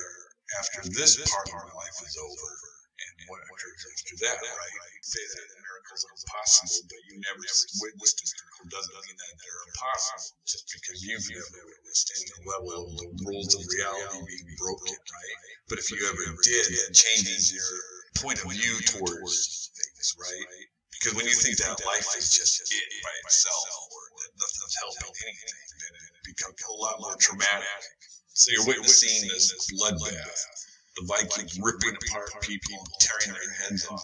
after this part of my life is over, and what occurs after that, right? Say that miracles are possible, but you never witnessed a miracle doesn't mean that they're impossible, just because you've never witnessed any level of the rules of reality being broken, right? But if you ever did, it changes your point of view towards things, right? Because when you think that life is just it by itself, or that nothing's helping anything, then it becomes a lot more traumatic. So you're witnessing this bloodbath, the Vikings ripping apart people, tearing their heads off.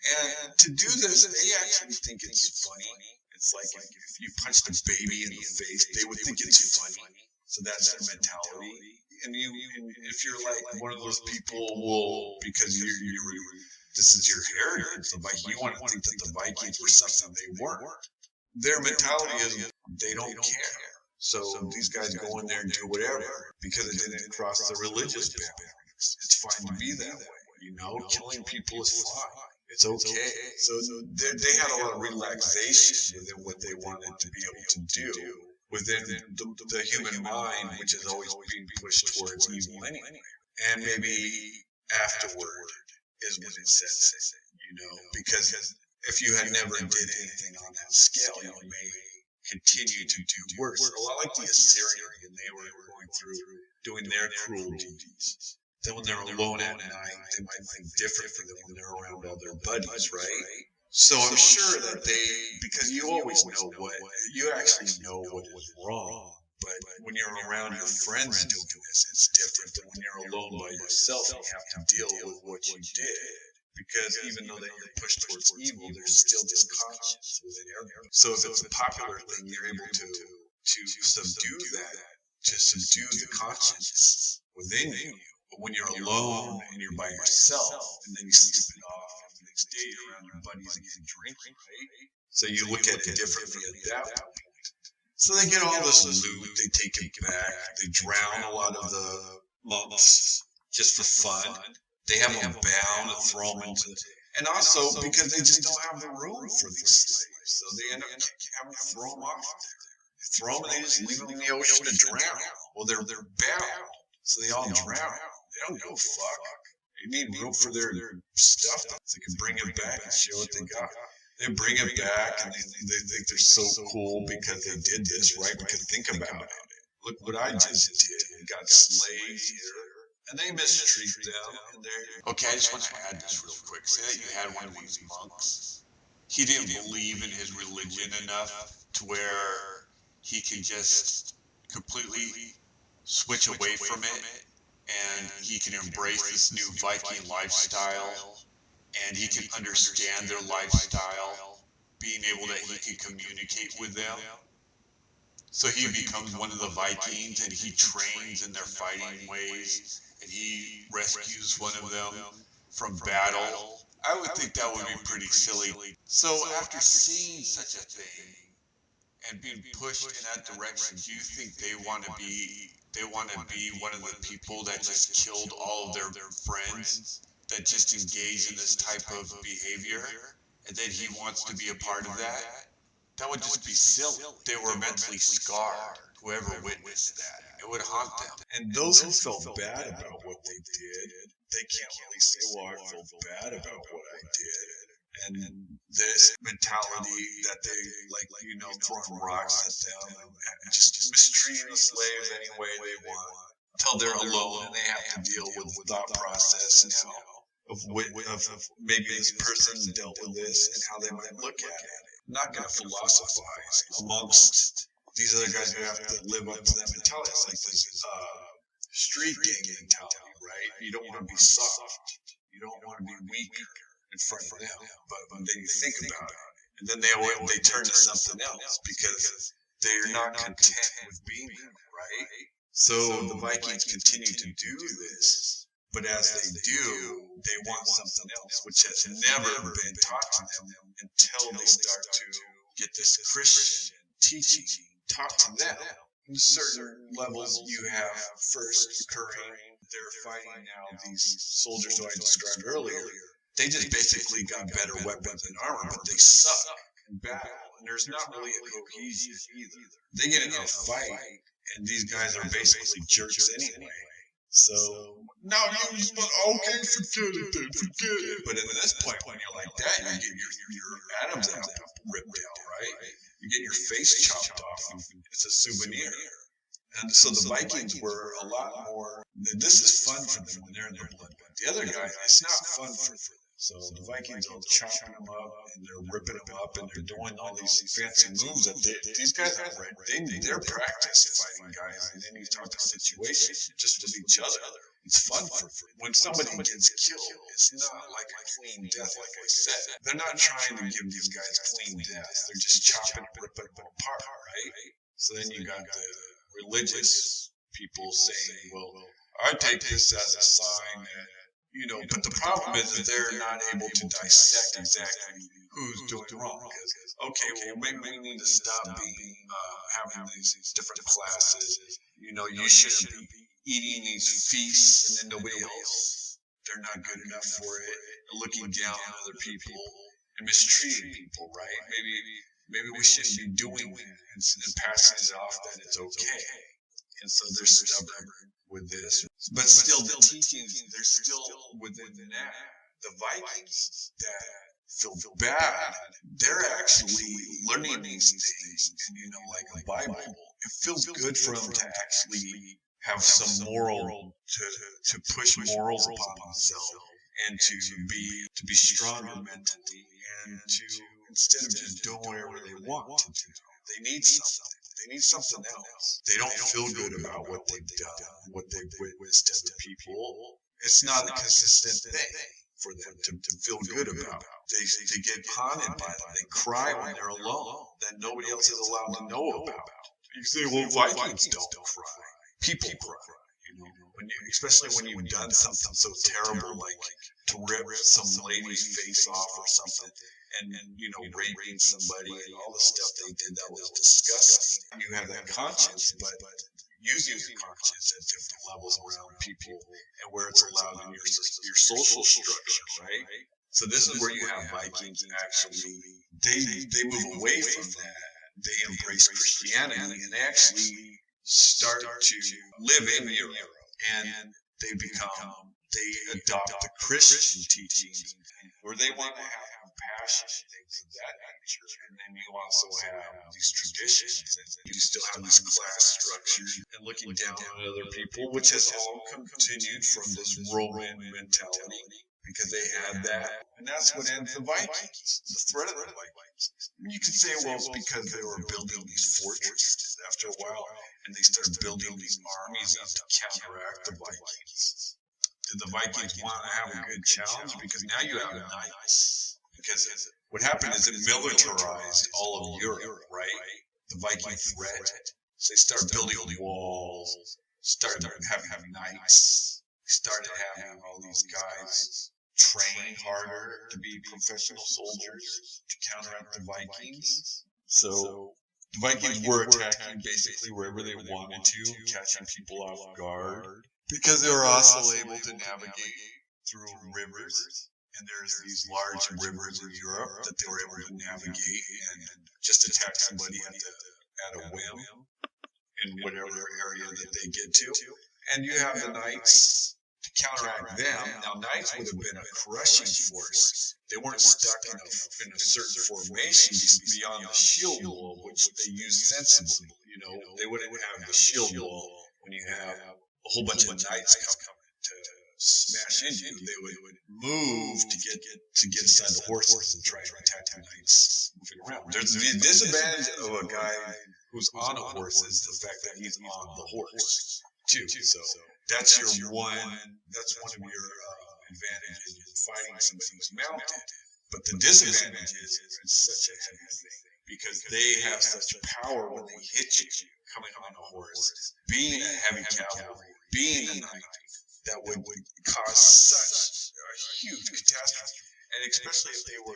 And to do this, they actually think it's funny. It's like if you punched a baby in the face, they would think it's funny. So that's their mentality. And if you're like one of those people, well, because this is your heritage, you want to think that the Vikings were something they weren't. Their mentality is they don't care. So these guys go in there and do whatever because it didn't cross the religious boundaries. It's fine to be that way. You know, killing people is fine. It's okay. So they had a lot of relaxation within what they wanted to be able to do within the human mind, which is always being pushed towards evil anyway. And maybe afterward is when it sets in, because if you had never did anything on that scale, you may continue to do worse. A lot like the Assyrian when they were going through doing their cruel deeds. Then when they're alone at night, they might think differently than when they're around all their buddies, right? So I'm sure that because you always know you actually know what is wrong. But when you're around your friends doing this, it's different than when you're alone by yourself and you have to deal with what you did. Because even though that you're pushed towards evil, there's still this conscience within everyone. So if it's a popular thing, you're able to subdue that, to subdue the conscience within you. But when you're alone and you're by yourself, and then you sleep it off, and the next day you're around your buddies and you drink, right? So you look at it differently at that point. So they get all this loot, they take it back, they drown a lot of the monks just for fun. They have them bound and throw them into and also because they just don't have the room for these slaves. So they end up having to throw them off there. They throw them and they just leave them in the ocean to drown. Well, they're bound. So they all drown. They don't give a fuck. They need room for their stuff so they can bring it back and show what they got. They bring it back and they think they're so cool because they did this, right? Because think about it. Look what I just did. We got slaves here. And they mistreat them. Okay, I just want to add this real quick. Say that you had one of these monks. He didn't believe in his religion enough to where he can just completely switch away from it, and he can embrace this new Viking lifestyle, and he can understand their lifestyle, being able that he can communicate with them. So he becomes one of the Vikings, and he trains in their fighting ways, and he rescues one of them from battle. I would think that would be pretty silly. So after seeing such a thing and being pushed in that direction, do you think they want to be one of the people that just killed all of their friends, that just engaged in this type of behavior, and that he wants to be a part of that? That would just be silly. They were mentally scarred, whoever witnessed that. It would haunt them. And those who felt bad about what they did, they can't really say, well, I feel bad about what I did. And this mentality that they, throwing rocks at them and just mistreating the slaves any way they want until they're alone and they have to deal with the thought process now of maybe this person dealt with this and how they might look at it. I'm not going to philosophize amongst these other guys who have to live up to that mentality. It's like this street gang mentality, right? You don't want to be soft. You don't want to be weaker in front of them. But then you think about it, and then they turn to something else because they're not content with being there, right? So the Vikings continue to do this, but as they do, they want something else, which has never been taught to them until they start to get this Christian teaching taught to them. In certain levels, you have first occurring, they're fighting now these soldiers who I described earlier. They just basically got better weapons and armor, but they suck in battle. And there's not really a cohesion either. They get in a fight, and these guys are basically jerks anyway. So, no, you just okay, forget it then, forget it. But at this point, when you're like that, you get your Adam's apple ripped out, right? You get your face chopped off, and it's a souvenir. And so the Vikings were a lot more, this is fun for them when they're in their blood. But the other guy, it's not fun for them. So the Vikings are chopping them up, and they're ripping them up, and they're doing all these fancy moves that these guys are right. They're practiced fighting guys in any type of situation, just with each other. It's fun for them. When somebody gets killed, it's not like a clean death, like I said. They're not trying to give these guys clean deaths. They're just chopping and ripping them apart, right? So then you got the religious people saying, well, I take this as a sign that, but the problem is that they're not able to dissect exactly who's doing wrong. Because, okay, well, maybe we need to stop having these different classes. You shouldn't be eating these feasts and then nobody else they're not good enough for it, and looking down on other people and mistreating people, right? Maybe we shouldn't be doing that and passing it off that it's okay. And so they're stubborn with this. But still, the teachings, they're still within that. The Vikings that feel bad, they're actually learning these things. And, like a Bible, it feels good for them to actually have some moral, to push morals upon themselves and to be stronger mentally and to, instead of just doing whatever they want to do, they need something. They need something else. They don't feel good about what they've done, what they've witnessed to other people. It's not a consistent thing for them to feel good about. They get haunted by them. They cry when they're alone that nobody else is allowed to know about. You say, well, Vikings don't cry. People cry. Especially when you've done something so terrible, like to rip some lady's face off or something, and raping somebody and all the stuff they did that was disgusting. And you have that conscience, but using your conscience at different levels around people and where it's allowed in your social structure, right? So this is where you have Vikings actually, they move away from that. They embrace Christianity and they actually start to live in Europe. And they adopt the Christian teachings where they want to have compassion and things of that nature. And then you also have these traditions and you still have these class structures and looking down on other people, which has all continued from this Roman mentality because they had that. And that's what ends the Vikings, the threat of the Vikings. You could say, well, it's because they were building these fortresses after a while. And they started building these armies up to counteract the Vikings. Did the Vikings want to have a good challenge? Because now you have knights. Because what happened is it militarized all of Europe, right? The Viking threat. So they started building walls, started having knights, started having all these guys train harder to be professional soldiers to counteract the Vikings. So the Vikings were attacking basically wherever they wanted to, catching people off guard, because they were also able to navigate through rivers. And there's these large rivers in Europe that they were able to navigate and just attack somebody at a whim in whatever area that they get to. And you have the knights to counteract them. Now, knights would have been a crushing force. They weren't stuck in a certain formation beyond the shield wall, which they used sensibly. They wouldn't have the shield wall when you have a whole bunch of knights coming to smash into you. They would move to get inside the horses and try to attack the knights moving around. There's the disadvantage of a guy who's on a horse is the fact that he's on the horse too. So that's one of your advantages in fighting somebody who's mounted. But the disadvantage is it's such a heavy thing because they have such power when they hit you coming on a horse. Being a heavy cavalry, being a knight, that would cause such a huge catastrophe. And especially if they were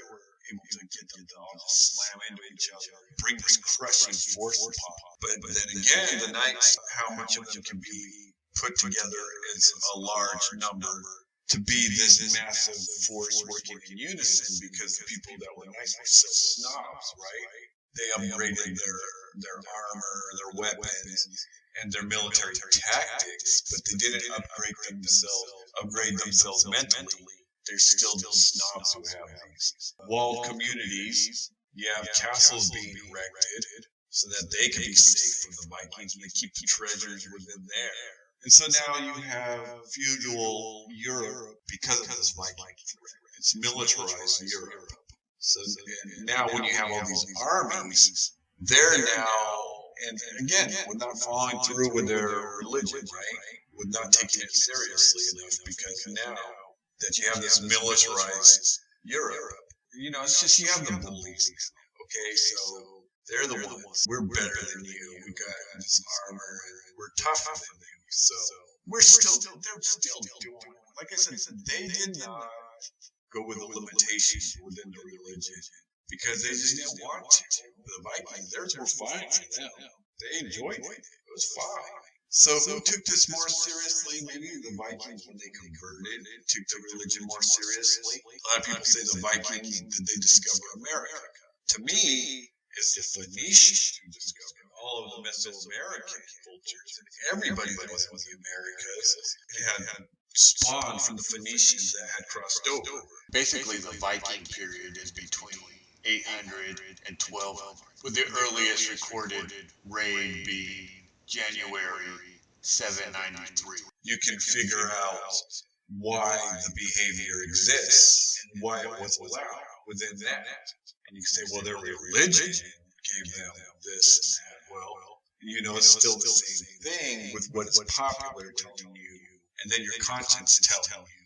able to get them to all just slam into each other, bring this crushing force upon them. But then again, the knights, how much of them can be put together as a large number to be this massive force working in unison, because the people that were knights were so snobs, right? They upgraded their armor, their weapons, and their military tactics, but they didn't upgrade themselves mentally. They're still the snobs who have these walled communities. You have castles being erected so that they can be safe from the Vikings, and they keep the treasures within there. And so now you have feudal Europe because of this Viking threat. It's militarized Europe. So now when you have all these armies, they're now, and again, with not following through with their religion, right? With not taking it seriously enough, because now that you have this militarized Europe, it's just you have the bullies. Okay, so they're the ones. We're better than you. We got this armor, and we're tougher than you. So they're still doing, like I said, they did not go with the limitations within the religion because they just didn't want to. The Vikings, theirs were fine for them. They enjoyed it. It was fine. So who took this more seriously? Maybe the Vikings, when they converted, took the religion more seriously. A lot of people say the Vikings, did they discover America? To me, it's the Phoenicians who discovered all of the Mesoamerican cultures, and everybody that was in the Americas had spawned from the Phoenicians that had crossed over. Basically, the Viking period is between 800 and 1200, with the earliest recorded raid being January 793. You can figure out why the behavior exists and why it was allowed within that. And you can say, well, their religion gave them this and that. Well, you know, it's still the same thing with what's popular telling you, and then your conscience telling you,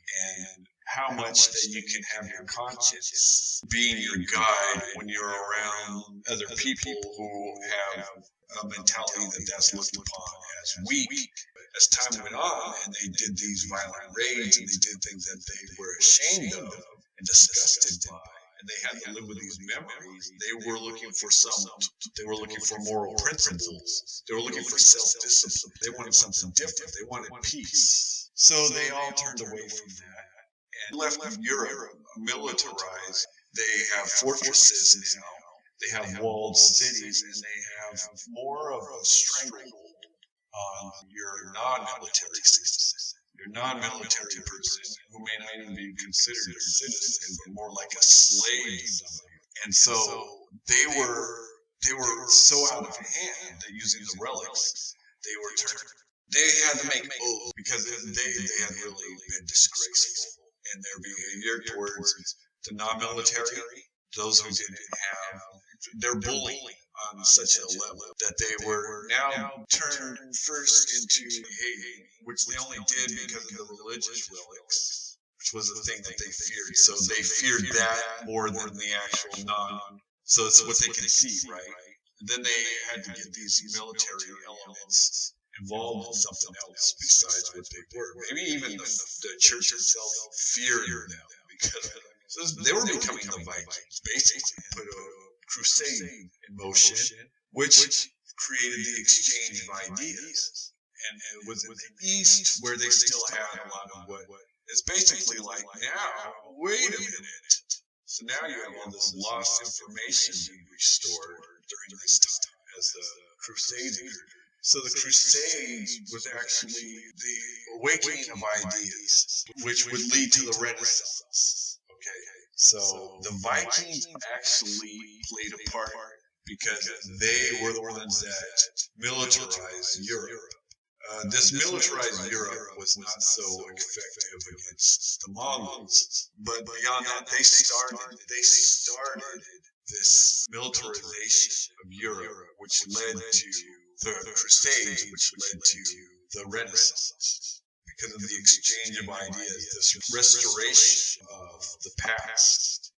and how much that you can have your conscience being your guide when you're around other people who have a mentality that's looked upon as weak. As time went on and they did these violent raids and they did things that they were ashamed of and disgusted by, and they had to live with these memories, they were looking for moral principles. They were looking for self-discipline. They wanted something different. They wanted peace. So they all turned away from that and left Europe militarized. They have fortresses now. They have walled cities, and they have more of a stranglehold on your non-military citizen, your non-military person who may not even be considered a citizen, but more like a slave to somebody. And so they were so out of hand that using the relics, they had to make oaths because they had really been disgraceful in their behavior towards the non-military, those who didn't have. They're bullying on such a level that they were now turned first into hating, which they only did because of the religious relics, which was a thing that they feared. So they feared that more than the actual non. So it's what they can see, right? And then they had to get these military elements involved in something else besides what they were. Maybe even the church itself feared them because they were becoming the Vikings, basically put a crusade in motion, which created the exchange of ideas. And it was in the East where they still had a lot of what it's basically like now, wait a minute. So now you have all this lost information being restored during this time as the Crusades occurred. So the Crusades was actually the awakening of ideas, which would lead to the Renaissance. Okay, so the Vikings actually played a part because they were the ones that militarized Europe. This militarized Europe was not so effective against the Mongols, but beyond that, they started this militarization of Europe, which led to the Crusades, which led to the Renaissance. Because of the exchange of ideas, this restoration of the past